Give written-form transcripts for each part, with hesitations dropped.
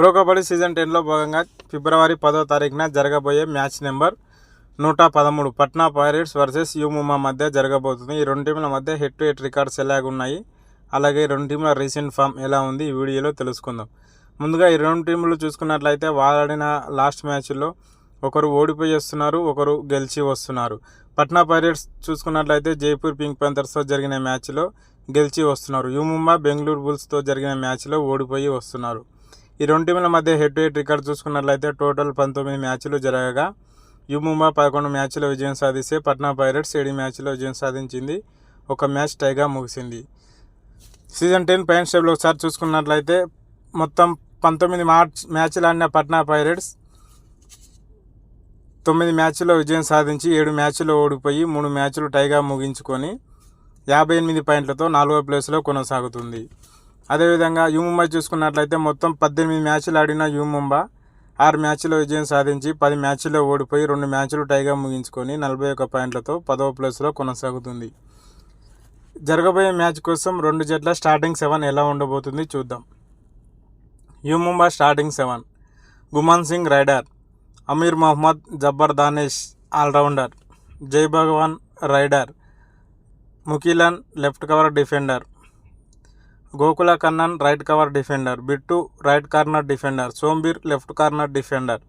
Pro kabaddi season 10లో భాగంగా ఫిబ్రవరి 10వ తారీఖున జరగబోయే match number 113 Patna pirates versus U Mumba మధ్య జరగబోతుంది. ఈ రెండు టీంల మధ్య హెడ్ టు హెడ్ రికార్డ్స్ ఎలాగున్నాయి, అలాగే రెండు టీంల రీసెంట్ ఫామ్ ఎలా ఉంది ఈ వీడియోలో తెలుసుకుందాం. ముందుగా ఈ రెండు టీంలు చూసుకున్నట్లయితే వాడాడిన లాస్ట్ మ్యాచ్లో ఒకరు ఓడిపోయి వస్తున్నారు, ఒకరు గెలిచి వస్తున్నారు. పట్నా పైరేట్స్ చూసుకున్నట్లయితే జైపూర్ పింక్ ప్యాంథర్స్తో జరిగిన మ్యాచ్లో గెలిచి వస్తున్నారు. యుముంబా బెంగళూరు బుల్స్తో జరిగిన మ్యాచ్లో ఓడిపోయి వస్తున్నారు. ఈ రెండు టీంల మధ్య హెడ్ టు హెడ్ రికార్డ్ చూసుకున్నట్లయితే టోటల్ 19 మ్యాచ్లు జరగగా యుముంబా 11 మ్యాచ్లో విజయం సాధిస్తే పట్నా పైరేట్స్ 7 మ్యాచ్లో విజయం సాధించింది. ఒక మ్యాచ్ టైగా ముగిసింది. సీజన్ 10 పాయింట్స్ టేబుల్ ఒకసారి చూసుకున్నట్లయితే మొత్తం 19 మ్యాచ్లు ఆడిన పట్నా పైరేట్స్ 9 మ్యాచ్లో విజయం సాధించి 7 మ్యాచ్లో ఓడిపోయి 3 మ్యాచ్లు టైగా ముగించుకొని 58 పాయింట్లతో 4వ ప్లేస్లో కొనసాగుతుంది. అదేవిధంగా యుముంబా చూసుకున్నట్లయితే మొత్తం 18 మ్యాచ్లు ఆడిన యుముంబా 6 మ్యాచ్లో విజయం సాధించి 10 మ్యాచ్లో ఓడిపోయి 2 మ్యాచ్లు టైగా ముగించుకొని 41 పాయింట్లతో 10వ ప్లేస్లో కొనసాగుతుంది. జరగబోయే మ్యాచ్ కోసం రెండు జట్ల స్టార్టింగ్ 7 ఎలా ఉండబోతుంది చూద్దాం. U Mumba starting 7: Guman Singh raider, Amir Mohammad, Zafar Danesh all-rounder, Jai Bhagwan raider, Mukilan left cover defender, Gokula Kannan right cover defender, Bittu right corner defender, Sombir left corner defender.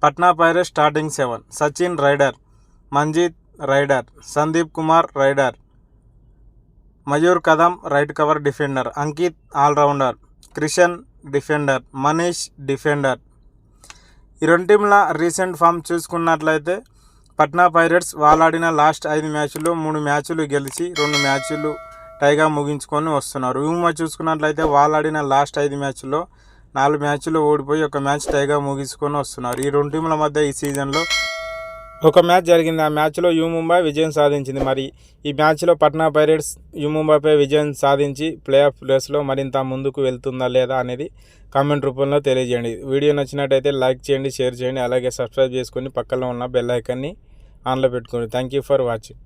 Patna pirates starting 7: Sachin raider, Manjeet raider, Sandeep Kumar raider, Mayur Kadam right cover defender, Ankit all-rounder, Krishan defender, Manish defender. ఈ రెండు టీంల recent form చూసుకున్నట్లయితే Patna pirates వాళ్ళాడిన last 5 మ్యాచ్ల్లో 3 మ్యాచ్లు గెలిచి 2 మ్యాచ్లు టైగా ముగించుకొని వస్తున్నారు. యుముంబా చూసుకున్నట్లయితే వాళ్ళాడిన లాస్ట్ 5 మ్యాచ్ల్లో 4 మ్యాచ్లు ఓడిపోయి 1 మ్యాచ్ టైగా ముగించుకొని వస్తున్నారు. ఈ రెండు టీంల మధ్య ఈ సీజన్లో ఒక మ్యాచ్ జరిగింది. ఆ మ్యాచ్లో యుముంబా విజయం సాధించింది. మరి ఈ మ్యాచ్లో పట్నా పైరేట్స్ యుముంబాపై విజయం సాధించి ప్లే ఆఫ్ ప్లేస్లో మరింత ముందుకు వెళ్తుందా లేదా అనేది కామెంట్ రూపంలో తెలియజేయండి. వీడియో నచ్చినట్టయితే లైక్ చేయండి, షేర్ చేయండి, అలాగే సబ్స్క్రైబ్ చేసుకొని పక్కన ఉన్న బెల్ ఐకాన్ని ఆన్లో పెట్టుకోండి. Thank you for watching.